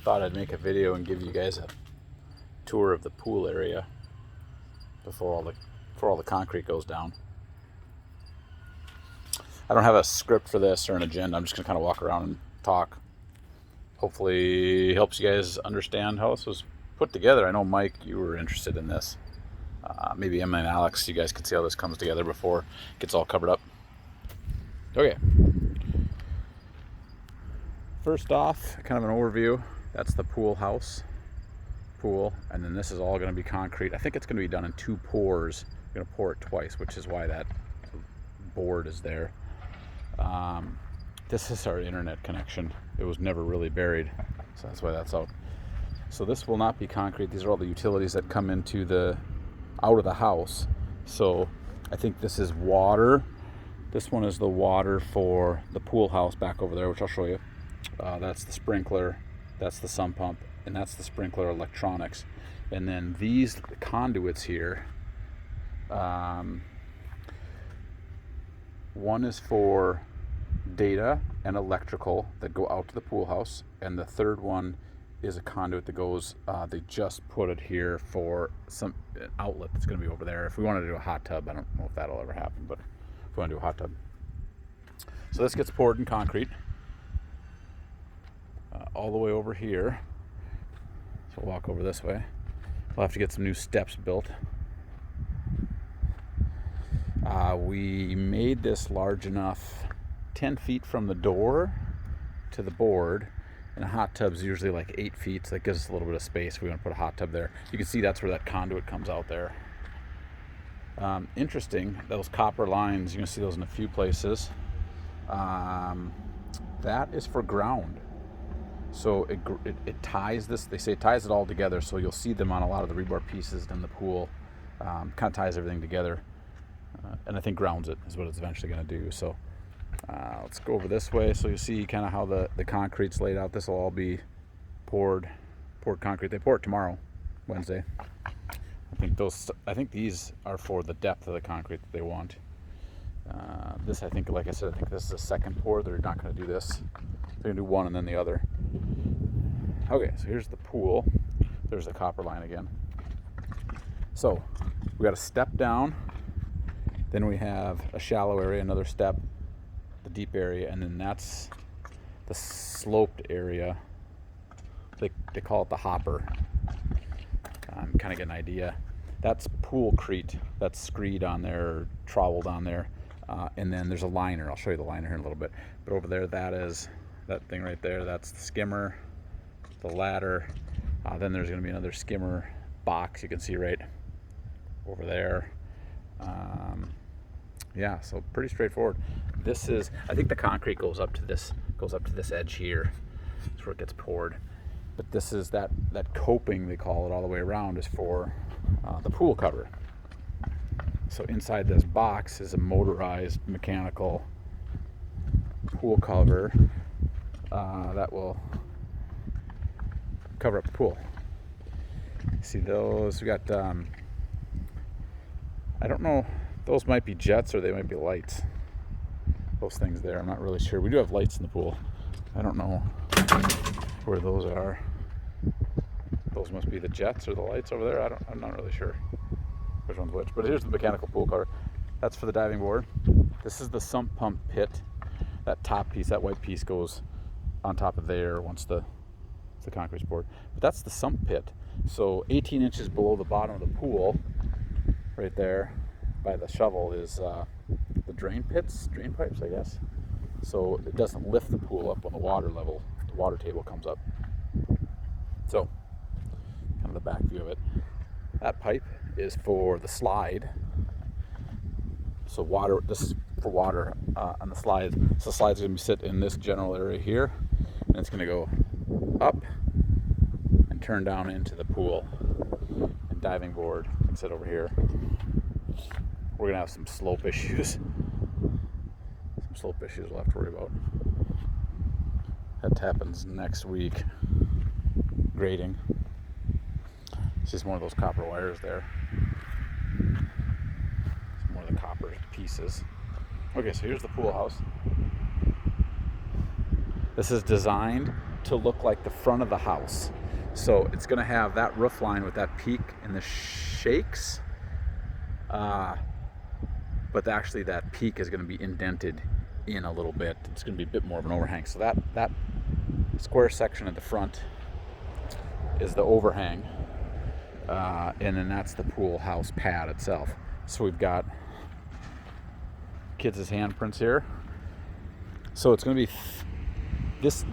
thought I'd make a video and give you guys a tour of the pool area before all the concrete goes down. I don't have a script for this or an agenda. I'm just gonna kind of walk around and talk. Hopefully, it helps you guys understand how this was put together. I know Mike, you were interested in this. Maybe Emma and Alex, you guys can see how this comes together before it gets all covered up. Okay. First off, kind of an overview. That's the pool house. And then this is all going to be concrete. I think it's going to be done in 2 pours. We're going to pour it twice, which is why that board is there. This is our internet connection. It was never really buried, so that's why that's out. So this will not be concrete. These are all the utilities that come into out of the house. So I think this is water. This one is the water for the pool house back over there, which I'll show you. That's the sprinkler, that's the sump pump, and that's the sprinkler electronics. And then these conduits here, one is for data and electrical that go out to the pool house, and the third one is a conduit that goes, they just put it here for an outlet that's going to be over there. If we want to do a hot tub, I don't know if that'll ever happen, but if we want to do a hot tub. So this gets poured in concrete all the way over here. So we'll walk over this way. We'll have to get some new steps built. We made this large enough, 10 feet from the door to the board, and a hot tub's usually like 8 feet, so that gives us a little bit of space. We want to put a hot tub there. You can see that's where that conduit comes out there. Interesting, those copper lines, you're going to see those in a few places. That is for ground. So it ties this, they say it ties it all together, so you'll see them on a lot of the rebar pieces in the pool. Kind of ties everything together, and I think grounds it is what it's eventually going to do. So let's go over this way, so you see kind of how the concrete's laid out. This will all be poured concrete. They pour it tomorrow, Wednesday. I think these are for the depth of the concrete that they want. This, I think, like I said, I think this is a second pour. They're not going to do this. They're going to do one and then the other. Okay, so here's the pool. There's the copper line again. So we got a step down. Then we have a shallow area, another step, the deep area, and then that's the sloped area. They call it the hopper. Kind of get an idea. That's poolcrete. That's screed on there, or troweled on there. And then there's a liner. I'll show you the liner here in a little bit. But over there, that thing right there, that's the skimmer, the ladder. Then there's going to be another skimmer box you can see right over there. Yeah, so pretty straightforward. I think the concrete goes up to this edge here. That's where it gets poured. But this is that coping, they call it, all the way around, is for the pool cover. So inside this box is a motorized mechanical pool cover that will cover up the pool. See those? We got, I don't know, those might be jets or they might be lights. Those things there, I'm not really sure. We do have lights in the pool. I don't know where those are. Those must be the jets or the lights over there. I'm not really sure which one's which. But here's the mechanical pool cover. That's for the diving board. This is the sump pump pit. That top piece, that white piece, goes on top of there once the concrete's poured. But that's the sump pit. So 18 inches below the bottom of the pool, right there by the shovel, is the drain pipes, I guess. So it doesn't lift the pool up when the water table comes up. So kind of the back view of it. That pipe is for the slide. So this is for water on the slide. So the slide's going to sit in this general area here, and it's going to go up and turn down into the pool. And diving board can sit over here. We're going to have some slope issues. We'll have to worry about. That happens next week. Grading. It's just one of those copper wires there. It's one of the copper pieces. Okay, so here's the pool house. This is designed to look like the front of the house. So it's going to have that roof line with that peak and the shakes, but actually that peak is going to be indented in a little bit. It's going to be a bit more of an overhang. So that square section at the front is the overhang, and then that's the pool house pad itself. So we've got kids' handprints here. So it's going to be this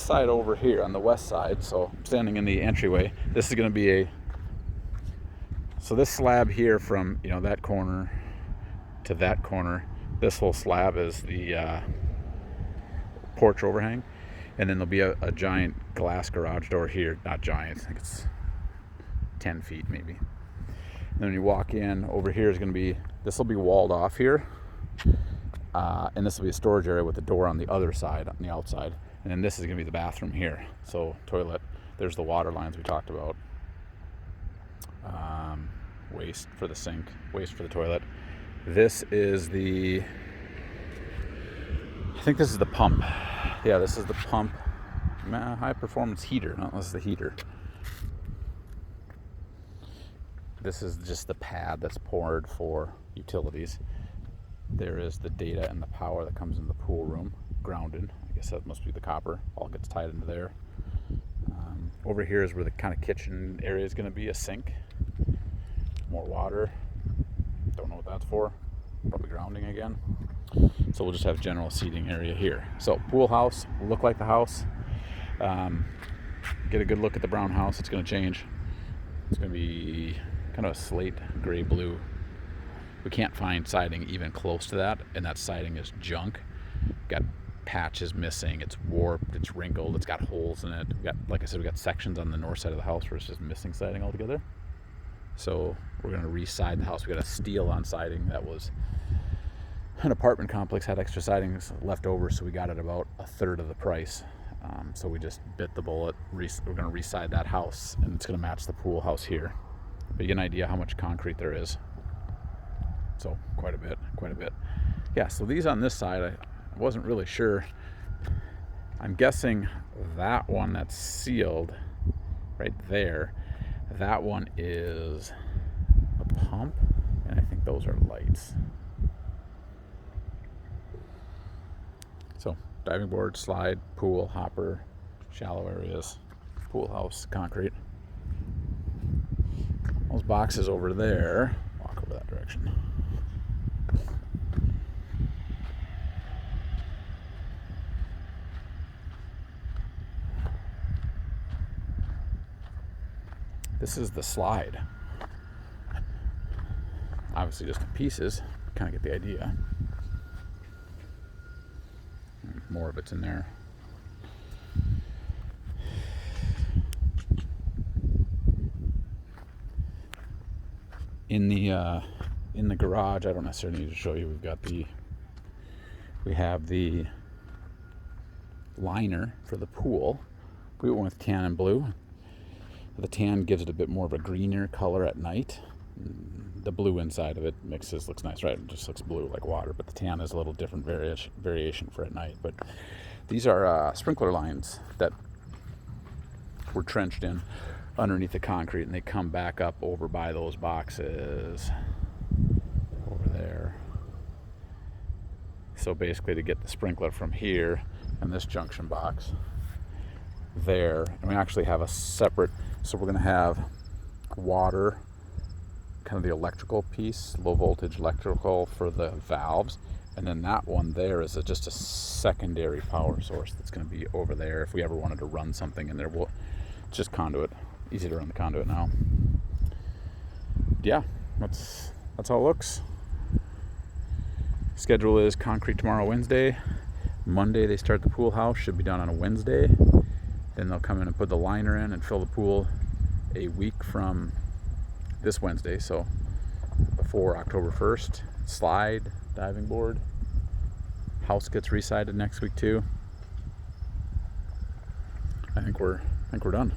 side over here on the west side. So I'm standing in the entryway. This is going to be so this slab here from that corner to that corner. This whole slab is the porch overhang, and then there'll be a giant glass garage door here. Not giant, I think it's 10 feet maybe. And then when you walk in, over here is going to be, this will be walled off here, and this will be a storage area with the door on the other side, on the outside. And then this is going to be the bathroom here. So toilet, there's the water lines we talked about. Waste for the sink, waste for the toilet. This is I think this is the pump. Yeah, this is the pump. High performance heater, not this is the heater. This is just the pad that's poured for utilities. There is the data and the power that comes in the pool room, grounded. I guess that must be the copper. All gets tied into there. Over here is where the kind of kitchen area is going to be, a sink. More water. Don't know what that's for. Probably grounding again. So we'll just have general seating area here. So pool house will look like the house. Get a good look at the brown house. It's going to change. It's going to be kind of a slate gray blue. We can't find siding even close to that, and that siding is junk. Got patches missing. It's warped. It's wrinkled. It's got holes in it. Like I said, we got sections on the north side of the house where it's just missing siding altogether. So we're going to re-side the house. We got a steel on siding that was an apartment complex, had extra sidings left over, so we got it about a third of the price. So we just bit the bullet. We're going to re-side that house, and it's going to match the pool house here. But you get an idea how much concrete there is. So quite a bit. Yeah, so these on this side, I wasn't really sure. I'm guessing that one that's sealed right there, that one is a pump, and I think those are lights. So diving board, slide, pool, hopper, shallow areas, pool house, concrete. Those boxes over there, walk over that direction. This is the slide. Obviously just in pieces, kind of get the idea. More of it's in there. In the garage, I don't necessarily need to show you. We have the liner for the pool. We went with tan and blue. The tan gives it a bit more of a greener color at night. The blue inside of it looks nice, right? It just looks blue like water, but the tan is a little different variation for at night. But these are sprinkler lines that were trenched in underneath the concrete, and they come back up over by those boxes over there. So basically to get the sprinkler from here and this junction box there, and we actually have a separate, so we're going to have water, kind of the electrical piece, low voltage electrical for the valves, and then that one there is just a secondary power source that's going to be over there if we ever wanted to run something in there. It's just conduit, easy to run the conduit now. Yeah, that's how it looks. Schedule is concrete tomorrow, Wednesday. Monday they start the pool house, should be done on a Wednesday. Then they'll come in and put the liner in and fill the pool a week from this Wednesday, so before October 1st. Slide, diving board. House gets re-sided next week too. I think we're done.